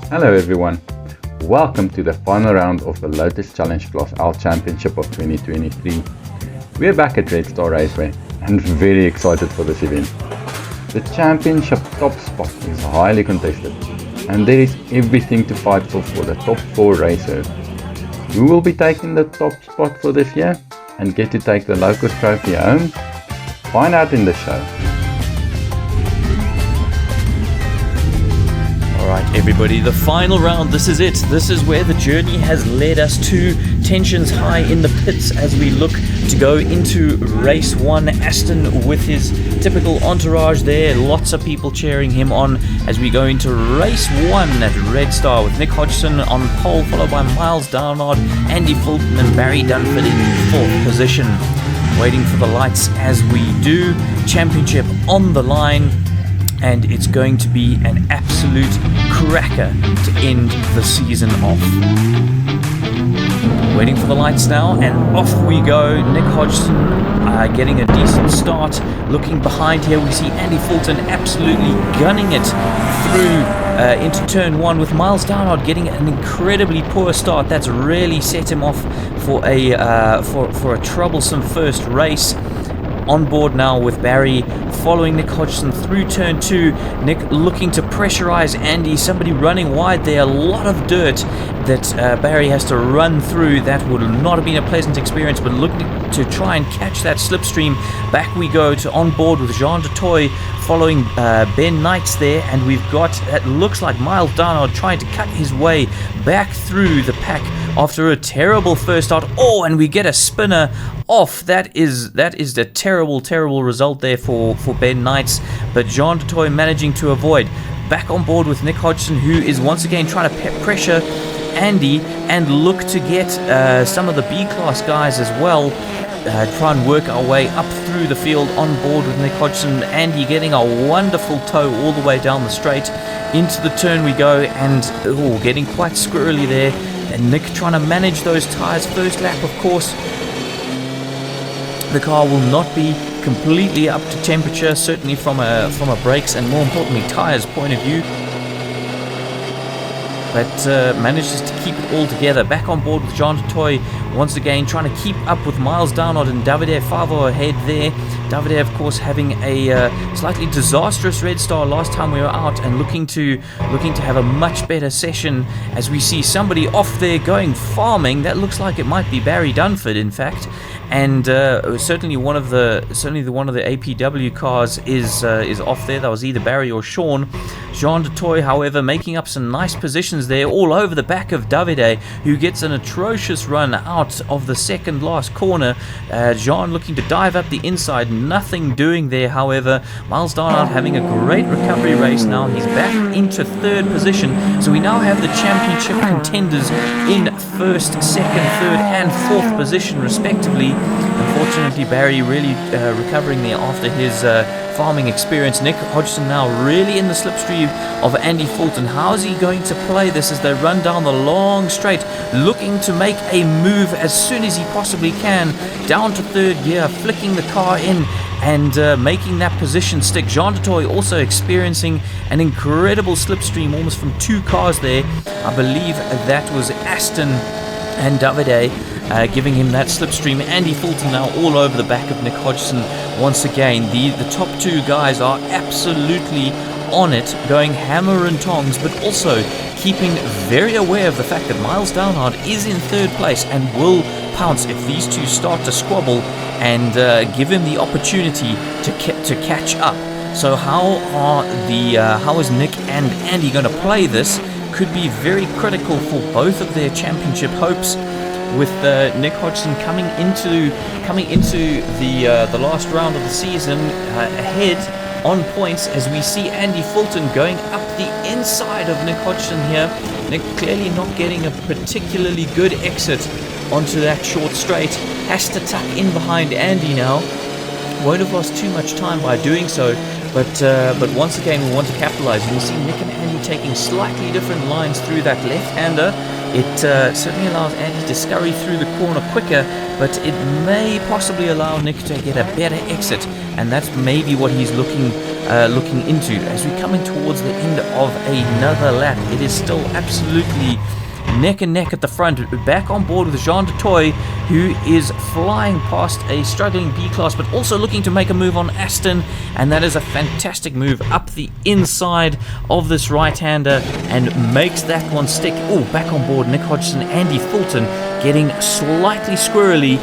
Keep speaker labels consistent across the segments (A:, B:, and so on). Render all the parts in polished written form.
A: Hello everyone, welcome to the final round of the Lotus Challenge Class L Championship of 2023. We are back at Red Star Raceway and very excited for this event. The championship top spot is highly contested and there is everything to fight for the top 4 racers. Who will be taking the top spot for this year and get to take the Locost trophy home? Find out in the show.
B: Alright everybody, the final round, this is it. This is where the journey has led us to. Tensions high in the pits as we look to go into race 1. Aston with his typical entourage there. Lots of people cheering him on as we go into race 1 at Red Star with Nick Hodgson on pole, followed by Miles Downard, Andy Fulton and Barry Dunford in 4th position. Waiting for the lights as we do. Championship on the line. And it's going to be an absolute cracker to end the season off. Waiting for the lights now, and off we go. Nick Hodgson getting a decent start. Looking behind here, we see Andy Fulton absolutely gunning it through into turn 1, with Miles Downard getting an incredibly poor start. That's really set him off for a troublesome first race. On board now with Barry, following Nick Hodgson through turn 2. Nick looking to pressurize Andy, somebody running wide there. A lot of dirt that Barry has to run through. That would not have been a pleasant experience, but looking to try and catch that slipstream. Back we go to on board with Jean de Toy, following Ben Knights there, and we've got, it looks like Miles Downard trying to cut his way back through the pack after a terrible first start. Oh, and we get a spinner off. That is the terrible result there for Ben Knights, but Jean de Toy managing to avoid. Back on board with Nick Hodgson, who is once again trying to pressure Andy and look to get some of the B-class guys as well. Try and work our way up through the field on board with Nick Hodgson. Andy getting a wonderful tow all the way down the straight. Into the turn we go, and getting quite squirrely there. And Nick trying to manage those tyres. First lap, of course, the car will not be completely up to temperature, certainly from a brakes and more importantly tyres point of view, but manages to keep it all together. Back on board with Jean de Toy, once again trying to keep up with Miles Downard and Davide Favo ahead there. Davide, of course, having a slightly disastrous Red Star last time we were out, and looking to have a much better session as we see somebody off there going farming. That looks like it might be Barry Dunford, in fact. And certainly one of the APW cars is off there. That was either Barry or Sean. Jean de Toy, however, making up some nice positions there, all over the back of Davide, who gets an atrocious run out of the second last corner. Jean looking to dive up the inside, nothing doing there. However, Miles Downard having a great recovery race now. He's back into 3rd position. So we now have the championship contenders in 1st, 2nd, 3rd, and 4th position respectively. Unfortunately, Barry really recovering there after his farming experience. Nick Hodgson now really in the slipstream of Andy Fulton. How is he going to play this as they run down the long straight, looking to make a move as soon as he possibly can, down to 3rd gear, flicking the car in and making that position stick. Jean de Toy also experiencing an incredible slipstream, almost from 2 cars there. I believe that was Aston and Davide giving him that slipstream. Andy Fulton now all over the back of Nick Hodgson once again. The top 2 guys are absolutely on it, going hammer and tongs, but also keeping very aware of the fact that Miles Downard is in 3rd place and will pounce if these two start to squabble, and give him the opportunity to catch up. So how is Nick and Andy going to play this? Could be very critical for both of their championship hopes, with Nick Hodgson coming into the last round of the season ahead on points, as we see Andy Fulton going up the inside of Nick Hodgson here. Nick clearly not getting a particularly good exit onto that short straight. Has to tuck in behind Andy now. Won't have lost too much time by doing so, but once again we want to capitalize. You can see Nick and Andy taking slightly different lines through that left-hander. It certainly allows Andy to scurry through the corner quicker, but it may possibly allow Nick to get a better exit, and that's maybe what he's looking looking into. As we're coming towards the end of another lap, it is still absolutely neck and neck at the front. Back on board with Jean de Toy, who is flying past a struggling B-Class, but also looking to make a move on Aston, and that is a fantastic move up the inside of this right-hander and makes that one stick. Oh, back on board Nick Hodgson, Andy Fulton getting slightly squirrely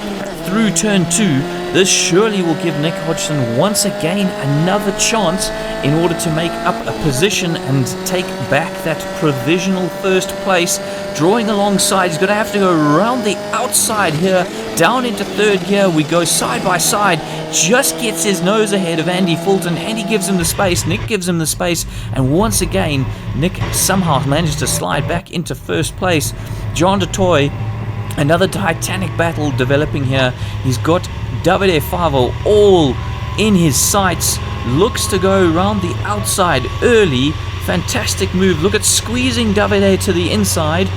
B: through turn 2. This surely will give Nick Hodgson once again another chance in order to make up a position and take back that provisional first place. Drawing alongside, he's going to have to go around the outside here, down into third gear. We go side by side, just gets his nose ahead of Andy Fulton. Andy gives him the space, Nick gives him the space, and once again, Nick somehow manages to slide back into first place. John de Toy, another titanic battle developing here. He's got Davide Favo all in his sights, looks to go around the outside early. Fantastic move. Look at squeezing Davide to the inside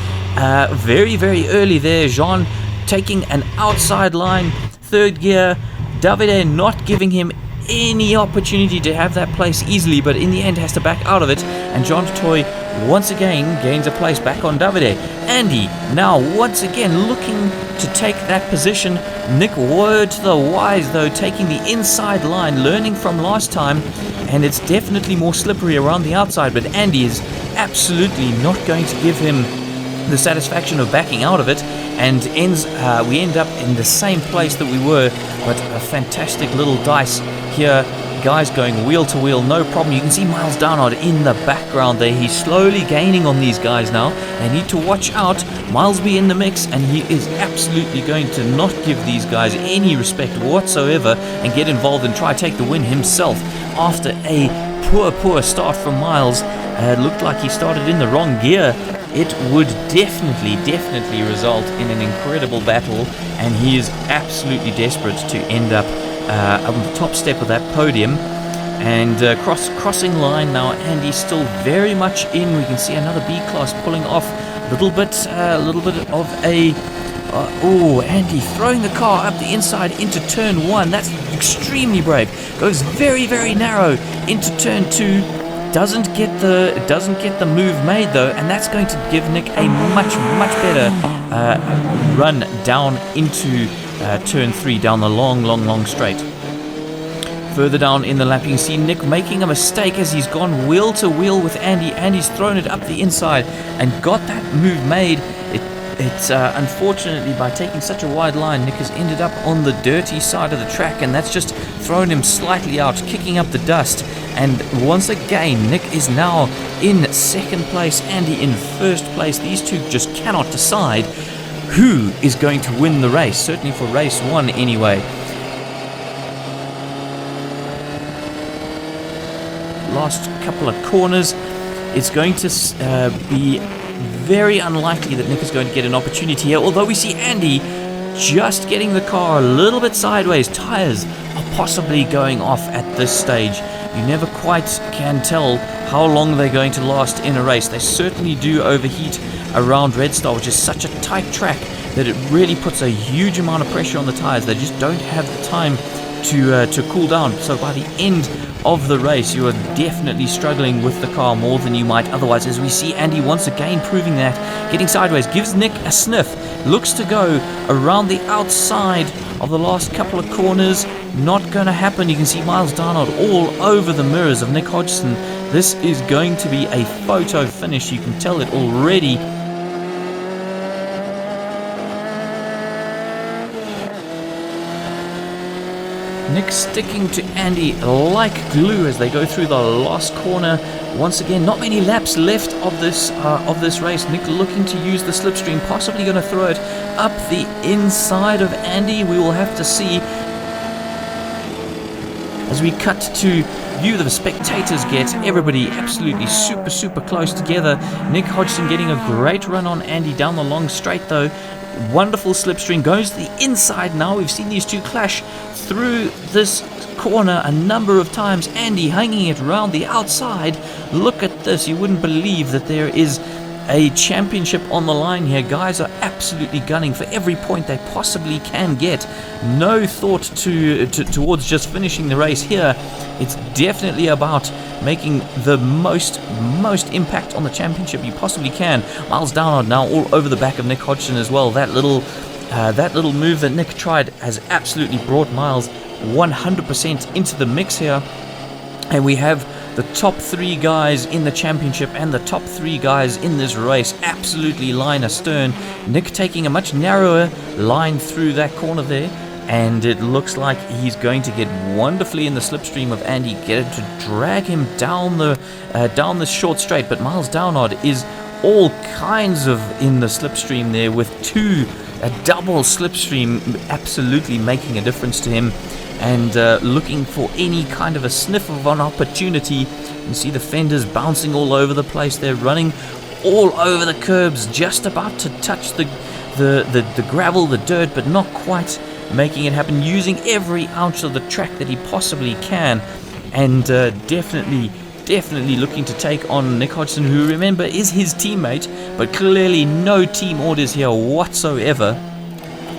B: very, very early there. Jean taking an outside line, third gear. Davide not giving him any opportunity to have that place easily, but in the end has to back out of it, and John Toy once again gains a place back on Davide. Andy now once again looking to take that position. Nick word to the wise though, taking the inside line, learning from last time, and it's definitely more slippery around the outside, but Andy is absolutely not going to give him the satisfaction of backing out of it, and we end up in the same place that we were, but a fantastic little dice here. Guys going wheel to wheel, no problem. You can see Miles Downard in the background there. He's slowly gaining on these guys now. They need to watch out. Miles be in the mix, and he is absolutely going to not give these guys any respect whatsoever and get involved and try to take the win himself after a poor start from Miles. It looked like he started in the wrong gear. It would definitely result in an incredible battle, and he is absolutely desperate to end up on the top step of that podium. And crossing line now, Andy's still very much in. We can see another B-Class pulling off a little bit of a Andy throwing the car up the inside into turn 1. That's extremely brave. Goes very narrow into turn 2. Doesn't get the move made though, and that's going to give Nick a much better run down into turn 3, down the long straight. Further down in the lap, you can see Nick making a mistake as he's gone wheel to wheel with Andy. Andy's thrown it up the inside and got that move made. It's unfortunately, by taking such a wide line, Nick has ended up on the dirty side of the track, and that's just thrown him slightly out, kicking up the dust. And once again, Nick is now in second place, Andy in first place. These two just cannot decide who is going to win the race, certainly for race 1 anyway. Last couple of corners, it's going to be very unlikely that Nick is going to get an opportunity here, although we see Andy just getting the car a little bit sideways. Tires are possibly going off at this stage. You never quite can tell how long they're going to last in a race. They certainly do overheat around Red Star, which is such a tight track that it really puts a huge amount of pressure on the tires. They just don't have the time to cool down. So by the end of the race, you are definitely struggling with the car more than you might otherwise, as we see Andy once again proving that, getting sideways, gives Nick a sniff, looks to go around the outside of the last couple of corners. Not going to happen. You can see Miles Darnold all over the mirrors of Nick Hodgson. This is going to be a photo finish. You can tell it already. Nick sticking to Andy like glue as they go through the last corner. Once again, not many laps left of this race. Nick looking to use the slipstream, possibly going to throw it up the inside of Andy. We will have to see. As we cut to view the spectators get, everybody absolutely super close together. Nick Hodgson getting a great run on Andy down the long straight though. Wonderful slipstream, goes to the inside now. We've seen these two clash through this corner a number of times. Andy hanging it around the outside. Look at this, you wouldn't believe that there is a championship on the line here. Guys are absolutely gunning for every point they possibly can get. No thought towards just finishing the race here. It's definitely about making the most impact on the championship you possibly can. Miles Downard now all over the back of Nick Hodgson as well. That little move that Nick tried has absolutely brought Miles 100% into the mix here. And we have the top 3 guys in the championship and the top 3 guys in this race absolutely line astern. Nick taking a much narrower line through that corner there, and it looks like he's going to get wonderfully in the slipstream of Andy Gedde to drag him down the short straight. But Miles Downard is all kinds of in the slipstream there, with a double slipstream absolutely making a difference to him, and looking for any kind of a sniff of an opportunity. You see the fenders bouncing all over the place. They're running all over the curbs, just about to touch the gravel, the dirt, but not quite making it happen, using every ounce of the track that he possibly can, and definitely looking to take on Nick Hodgson, who, remember, is his teammate, but clearly no team orders here whatsoever.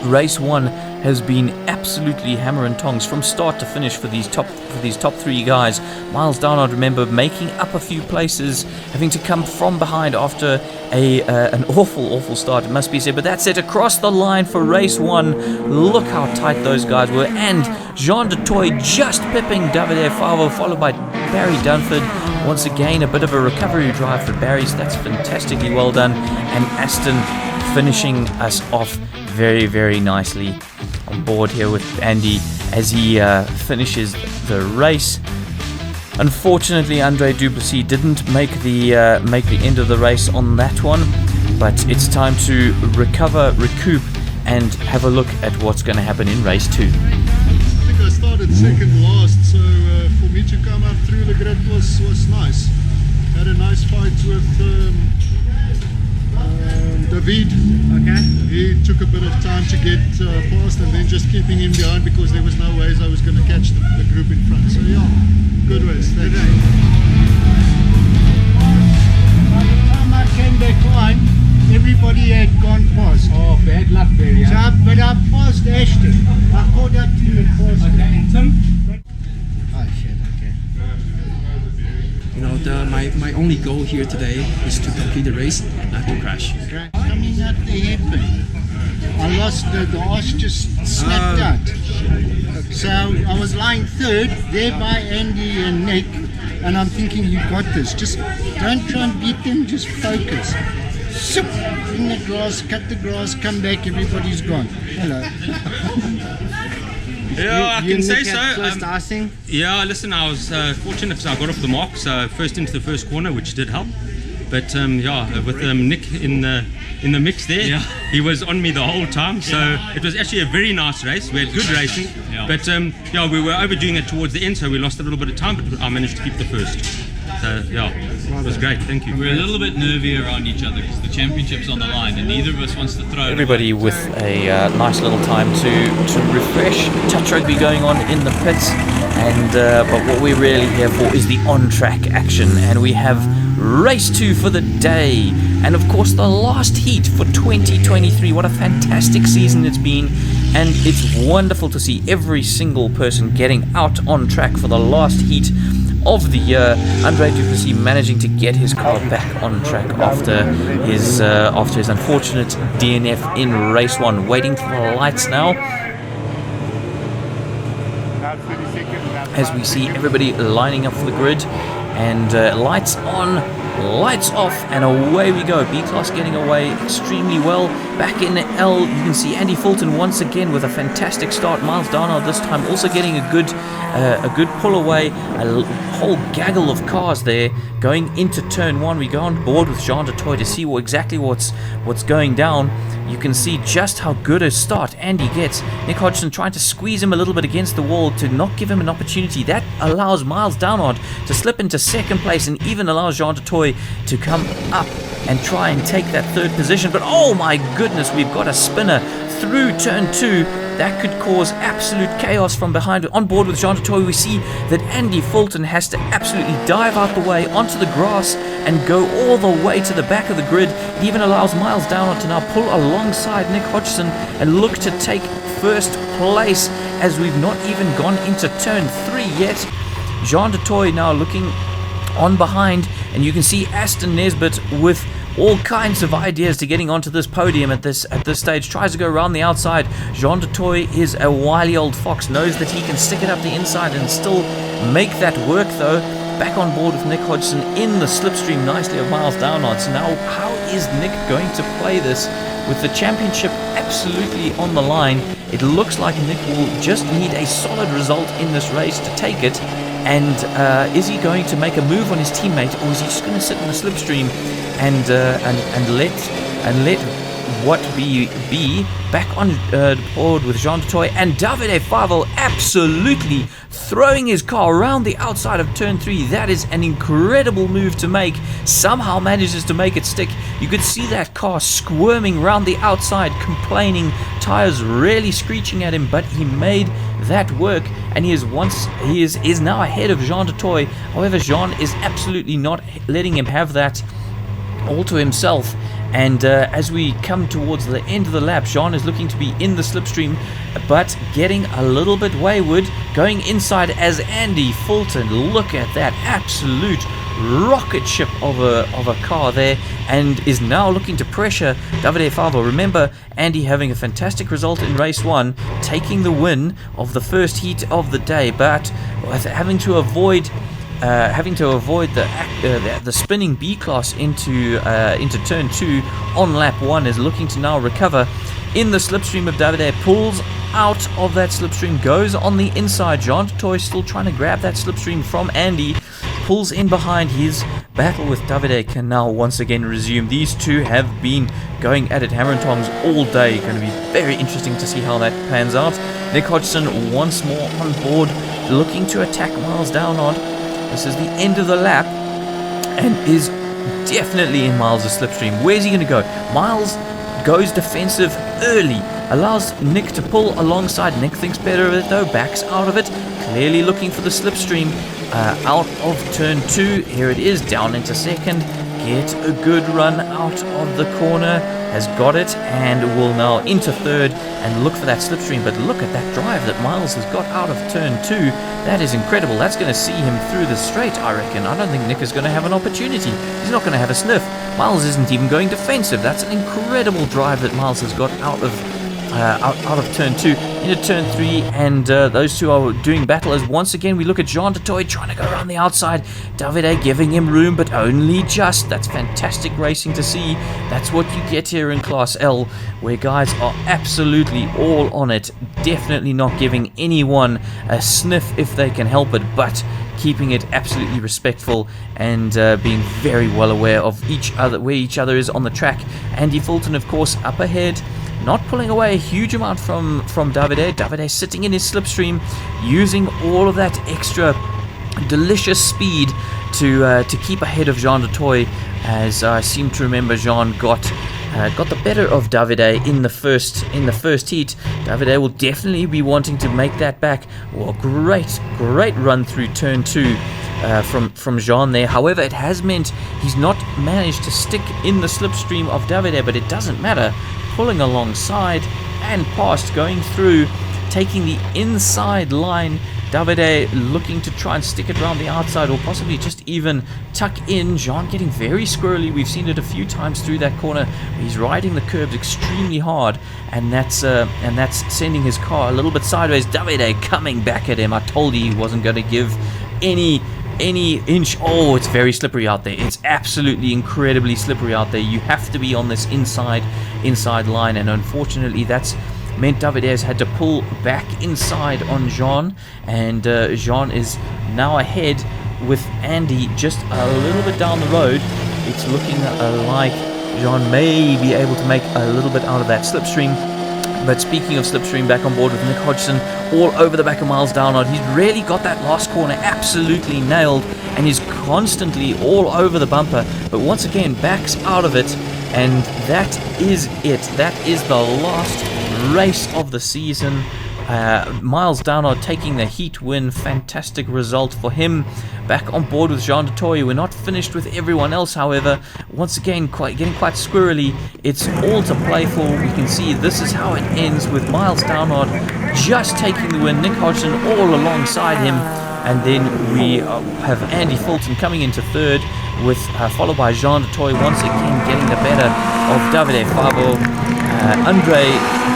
B: Race 1 has been absolutely hammer and tongs from start to finish for these top 3 guys. Miles Downard, remember, making up a few places, having to come from behind after an awful start, it must be said. But that's it, across the line for race 1. Look how tight those guys were, and Jean du Toit just pipping Davide Favo, followed by Barry Dunford. Once again, a bit of a recovery drive for Barry, so that's fantastically well done. And Aston finishing us off very nicely on board here with Andy as he finishes the race. Unfortunately, Andre Duplessis didn't make the end of the race on that one, but it's time to recoup, and have a look at what's going to happen in race 2.
C: I think I started second last, so for me to come up through the grid was nice. Had a nice fight with David.
D: Okay.
C: He took a bit of time to get past, and then just keeping him behind because there was no ways I was going to catch the group in front. So yeah, good race. Thank you.
D: By the time I came back on, everybody had gone past.
E: Oh, bad luck there, yeah.
D: But I passed Ashton. I caught up to him and passed him.
E: Okay, and Tim?
D: Oh shit, okay.
E: You know, my only goal here today is to complete the race, not to crash.
D: Coming out the hairpin, I lost the arse just snapped out. So I was lying third, there by Andy and Nick, and I'm thinking, you got this. Just don't try and beat them, just focus. Shoop, in the grass, cut the grass, come back, everybody's gone. Hello.
F: Yeah, I can say so.
D: First icing?
F: Yeah, listen, I was fortunate because I got off the mark, so first into the first corner, which did help. But yeah, with Nick in the mix there,
G: Yeah.
F: he was on me the whole time. So it was actually a very nice race. We had good racing,
G: Yeah.
F: but yeah, we were overdoing it towards the end, so we lost a little bit of time. But I managed to keep the first. So yeah, it was great. Thank you.
G: We're a little bit nervy around each other because the championship's on the line and neither of us wants to throw it
B: Everybody
G: away.
B: with a nice little time to refresh. Touch rugby going on in the pits, and but what we're really here for is the on-track action, and we have race 2 for the day, and of course the last heat for 2023. What a fantastic season it's been, and it's wonderful to see every single person getting out on track for the last heat of the year. Andre Duplessis managing to get his car back on track after his unfortunate DNF in race 1. Waiting for the lights now, as we see everybody lining up for the grid, and lights on, lights off, and away we go. B-Class getting away extremely well. Back in L, you can see Andy Fulton once again with a fantastic start. Miles Downard this time also getting a good pull away. A whole gaggle of cars there going into turn 1. We go on board with Jean du Toit to see exactly what's going down. You can see just how good a start Andy gets. Nick Hodgson trying to squeeze him a little bit against the wall to not give him an opportunity. That allows Miles Downard to slip into second place, and even allows Jean du Toit to come up and try and take that third position. But oh my goodness, we've got a spinner through turn 2. that could cause absolute chaos from behind. On board with Jean Toy, we see that Andy Fulton has to absolutely dive out the way onto the grass and go all the way to the back of the grid. It even allows Miles Downard to now pull alongside Nick Hodgson and look to take first place, as we've not even gone into turn 3 yet. Jean Toy now looking on behind, and you can see Aston Nesbitt with all kinds of ideas to getting onto this podium at this stage. Tries to go around the outside. Jean Toy is a wily old fox, knows that he can stick it up the inside and still make that work though. Back on board with Nick Hodgson in the slipstream nicely of Miles Downard. So now how is Nick going to play this with the championship absolutely on the line? It looks like Nick will just need a solid result in this race to take it. And is he going to make a move on his teammate, or is he just going to sit in the slipstream and let what be back on board with Jean Toy? And Davide Favre absolutely throwing his car around the outside of turn 3. That is an incredible move to make. Somehow manages to make it stick. You could see that car squirming around the outside, complaining, tires really screeching at him, but he made that work, and he is now ahead of Jean Toy. However, Jean is absolutely not letting him have that all to himself. And as we come towards the end of the lap, Jean is looking to be in the slipstream, but getting a little bit wayward, going inside as Andy Fulton. Look at that absolute rocket ship of a car there, and is now looking to pressure Davide Favre. Remember, Andy having a fantastic result in race 1, taking the win of the first heat of the day, but having to avoid the spinning B class into turn 2 on lap 1, is looking to now recover in the slipstream of Davide. Pulls out of that slipstream, goes on the inside. Jean Toy still trying to grab that slipstream from Andy, pulls in behind. His battle with Davide can now once again resume. These two have been going at it hammer and tongs all day. Going to be very interesting to see how that pans out. Nick Hodgson once more on board, looking to attack Miles Downard. This is the end of the lap, and is definitely in Miles' slipstream. Where's he going to go? Miles goes defensive early, allows Nick to pull alongside. Nick thinks better of it though, backs out of it, clearly looking for the slipstream out of turn 2. Here it is, down into second. Get a good run out of the corner, has got it, and will now into third and look for that slipstream. But look at that drive that Miles has got out of turn 2. That is incredible. That's going to see him through the straight, I reckon. I don't think Nick is going to have an opportunity. He's not going to have a sniff. Miles isn't even going defensive. That's an incredible drive that Miles has got out of turn 2 into turn 3, and those two are doing battle as once again we look at Jean Toy trying to go around the outside. Davide giving him room, but only just. That's fantastic racing to see. That's what you get here in Class L, where guys are absolutely all on it, definitely not giving anyone a sniff if they can help it, but keeping it absolutely respectful and being very well aware of each other, where each other is on the track. Andy Fulton, of course, up ahead, not pulling away a huge amount from Davide. Davide sitting in his slipstream, using all of that extra delicious speed to keep ahead of Jean Toy, as I seem to remember Jean got the better of Davide in the first heat. Davide will definitely be wanting to make that back. Well, great run through turn 2 from Jean there. However, it has meant he's not managed to stick in the slipstream of Davide, but it doesn't matter. Pulling alongside and past, going through, taking the inside line. Davide looking to try and stick it around the outside, or possibly just even tuck in. Jean getting very squirrely. We've seen it a few times through that corner. He's riding the curbs extremely hard, and that's sending his car a little bit sideways. Davide coming back at him. I told you he wasn't going to give any inch. Oh, it's very slippery out there. It's absolutely incredibly slippery out there. You have to be on this inside line, and unfortunately that's meant Davide has had to pull back inside on Jean, and Jean is now ahead with Andy just a little bit down the road. It's looking like Jean may be able to make a little bit out of that slipstream. But speaking of slipstream, back on board with Nick Hodgson, all over the back of Miles Downard. He's really got that last corner absolutely nailed, and he's constantly all over the bumper, but once again backs out of it, and that is it. That is the last race of the season. Miles Downard taking the heat win. Fantastic result for him. Back on board with Jean de Toy. We're not finished with everyone else, however. Once again, getting quite squirrely. It's all to play for. We can see this is how it ends, with Miles Downard just taking the win. Nick Hodgson all alongside him. And then we have Andy Fulton coming into third, with followed by Jean de Toy once again getting the better of Davide Favo. Andre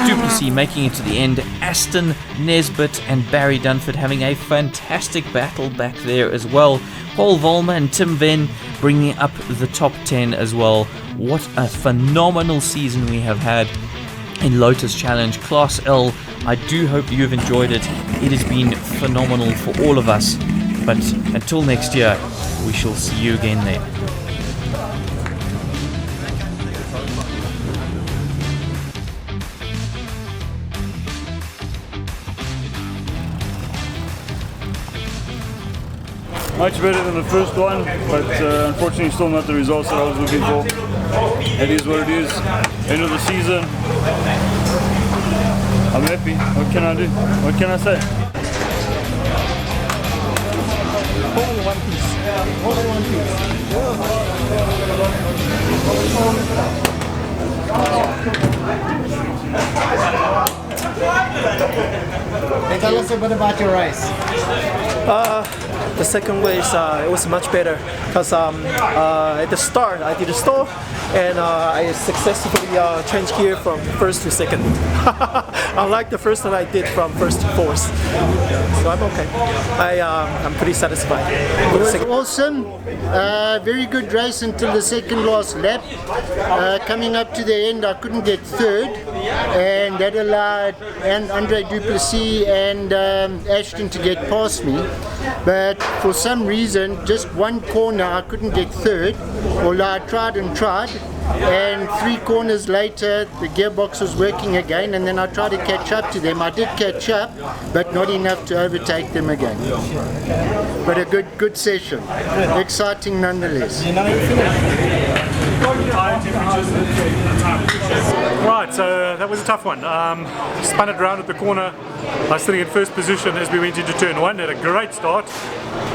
B: Duplessis making it to the end. Aston Nesbitt and Barry Dunford having a fantastic battle back there as well. Paul Volmer and Tim Venn bringing up the top 10 as well. What a phenomenal season we have had in Lotus Challenge Class L. I do hope you have enjoyed it. It has been phenomenal for all of us. But until next year, we shall see you again then.
H: Much better than the first one, but unfortunately still not the results that I was looking for. It is what it is. End of the season. I'm happy. What can I do? What can I say?
D: All one piece. All one piece. Tell us a bit about your race.
E: The second race, it was much better because at the start I did a stall and I successfully changed gear from first to second. Unlike the first one I did from first to fourth. So I'm okay. I'm pretty satisfied.
D: It was awesome. Very good race until the second last lap. Coming up to the end I couldn't get third, and that allowed Andre Duplessis and Ashton to get past me. But for some reason, just one corner I couldn't get third, although I tried and tried, and 3 corners later the gearbox was working again, and then I tried to catch up to them. I did catch up, but not enough to overtake them again. But a good session, exciting nonetheless.
I: Right, so that was a tough one. Spun it around at the corner. I was sitting in first position as we went into turn 1, had a great start,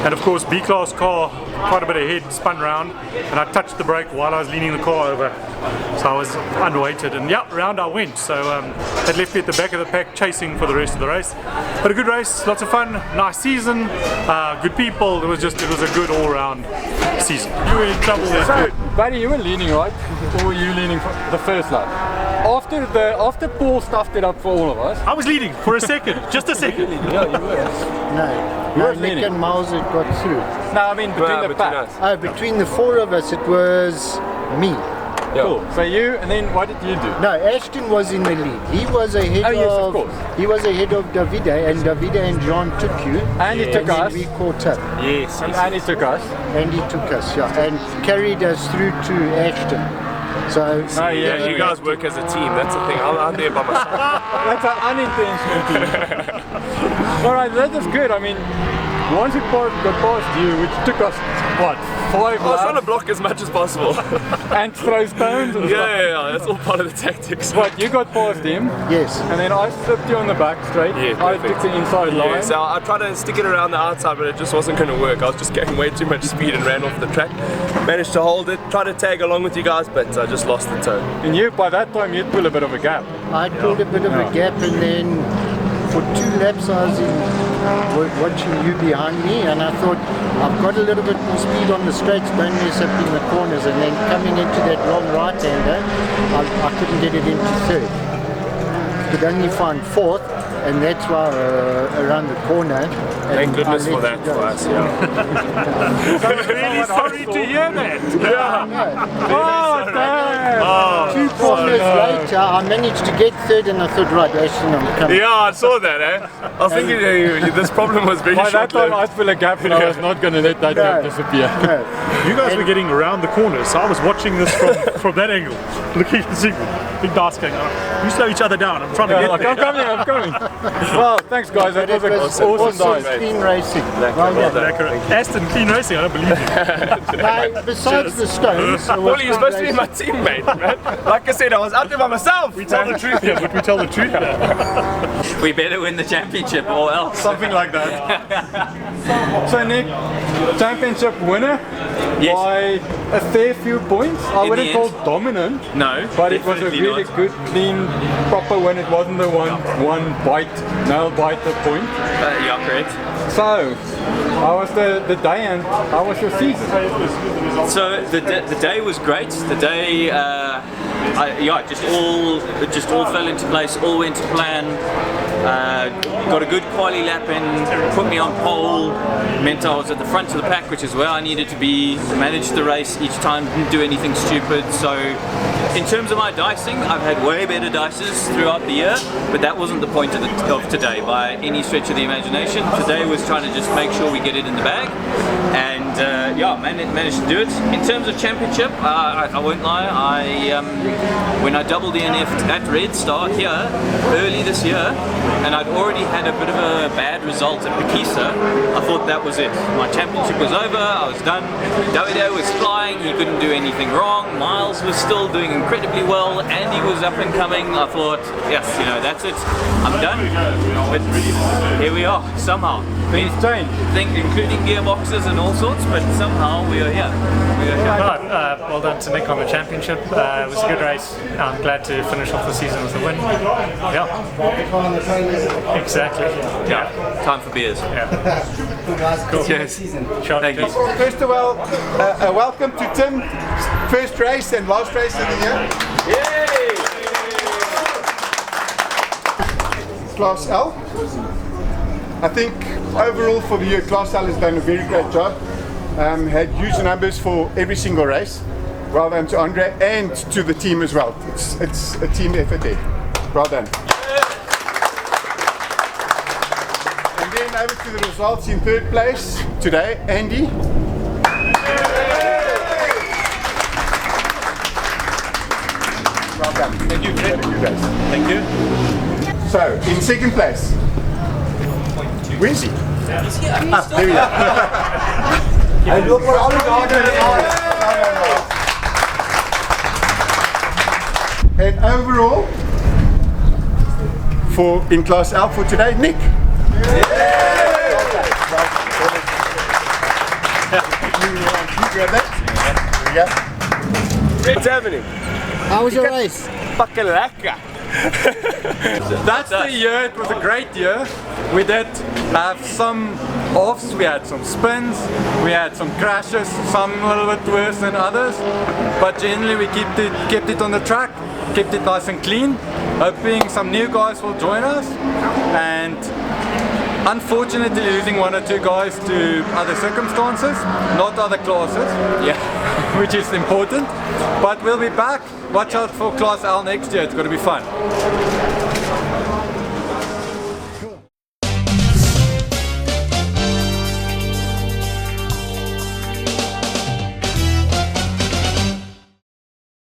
I: and of course B-class car quite a bit ahead, spun round, and I touched the brake while I was leaning the car over, so I was unweighted, and yeah, round I went. So that left me at the back of the pack chasing for the rest of the race. But a good race, lots of fun, nice season, good people. It was a good all-round season. You were in trouble there.
J: So, buddy, you were leaning, right? Or were you leaning for the first lap? After Paul stuffed it up for all of us.
I: I was leading for a second, just a second.
J: Yeah, you were.
D: No, Nick and Miles had got through.
J: No, I mean between the pack.
D: Oh, between the 4 of us it was me.
J: Yeah. Cool. So you, and then what did you do?
D: No, Ashton was in the lead. He was ahead
J: of course.
D: He was ahead of Davide, and Davide and John took you.
J: And he took us.
D: We caught up.
J: Yes. And he took us.
D: And he took us, yeah, and carried us through to Ashton. So
K: you guys work as a team. That's the thing. I'm there by myself.
J: That's an unintentional team. All right, that is good. I mean, once we got past you, which took us what, 5 laps?
K: I was trying to block as much as possible.
J: And throw stones and stuff.
K: Yeah, that's all part of the tactics.
J: But you got past him.
D: Yes.
J: And then I slipped you on the back straight.
K: Yeah,
J: I took the inside line.
K: Yeah, so I tried to stick it around the outside, but it just wasn't going to work. I was just getting way too much speed and ran off the track. Managed to hold it, tried to tag along with you guys, but I just lost the toe.
J: And you, by that time, you'd pull a bit of a gap.
D: I pulled a bit of a gap, and then for 2 laps I was watching you behind me, and I thought I've got a little bit more speed on the straights, don't mess up in the corners, and then coming into that long right-hander I couldn't get it into third. Could only find fourth, and that's why around the corner.
K: Thank goodness for that for us, yeah.
I: I'm really sorry to hear that.
K: Yeah.
J: Oh, damn!
D: 2 corners later, I managed to get third, and I thought, right, Ashton, I'm coming.
K: Yeah, I saw that, eh? I was thinking this problem was very
J: By that time,
K: short-lived.
J: I feel a gap, and I was not going to let that gap disappear.
D: No.
I: You guys were getting around the corners, so I was watching this from that angle, looking at the signal. Big Bass going, you slow each other down, I'm trying to get
J: Like,
I: there.
J: I'm coming. Well, thanks guys, that was an awesome day.
D: Clean racing.
I: Aston Clean Racing, I don't believe you.
D: Now, besides the stones,
K: Well, you're supposed to be my teammate, man. Like I said, I was out there by myself.
I: We tell the truth here, but we tell the truth here.
B: We better win the championship or else.
J: Something like that. So Nick, championship winner by a fair few points. I wouldn't call dominant.
B: No,
J: but it was a really good, clean, proper win. It wasn't the one bite, nail biter point.
B: Yeah, correct.
J: So, how was the day and how was your season?
B: So the day was great. The day, just all fell into place. All went to plan. Got a good quali lap in, put me on pole, meant I was at the front of the pack, which is where I needed to be, managed the race each time, didn't do anything stupid. So in terms of my dicing, I've had way better dices throughout the year, but that wasn't the point of today by any stretch of the imagination. Today was trying to just make sure we get it in the bag, and managed to do it. In terms of championship, I won't lie, when I double DNF'd at Red Star here early this year, and I'd already had a bit of a bad result at Pikisa, I thought that was it. My championship was over, I was done. Davide was flying, he couldn't do anything wrong. Miles was still doing incredibly well, Andy was up and coming. I thought, yes, that's it, I'm done. But here we are, somehow. Including gearboxes and all sorts, but somehow we are here.
I: Well done to Nick on the championship. It was a good race. I'm glad to finish off the season with a win. Yeah. Exactly. Yeah.
B: Time for beers.
I: Yeah. Cool.
B: Cheers.
I: Thank you.
L: First of all, welcome to Tim. First race and last race of the year.
B: Yay!
L: Class L. I think overall for the year, Class L has done a very great job. Had huge numbers for every single race. Well done to Andre and to the team as well. It's a team effort there. Well done. And then over to the results in third place today, Andy. Well done.
I: Thank you, Fred. Thank you.
L: So, in second place, where's he? There we are. And look what And overall, in Class L for today, Nick.
K: What's happening?
D: How was your race?
K: Fucking lekker.
J: That's the year. It was a great year. We did have some offs, we had some spins, we had some crashes, some a little bit worse than others, but generally we kept it on the track, kept it nice and clean, hoping some new guys will join us, and unfortunately losing one or two guys to other circumstances, not other classes, which is important, but we'll be back. Watch out for Class L next year, it's going to be fun.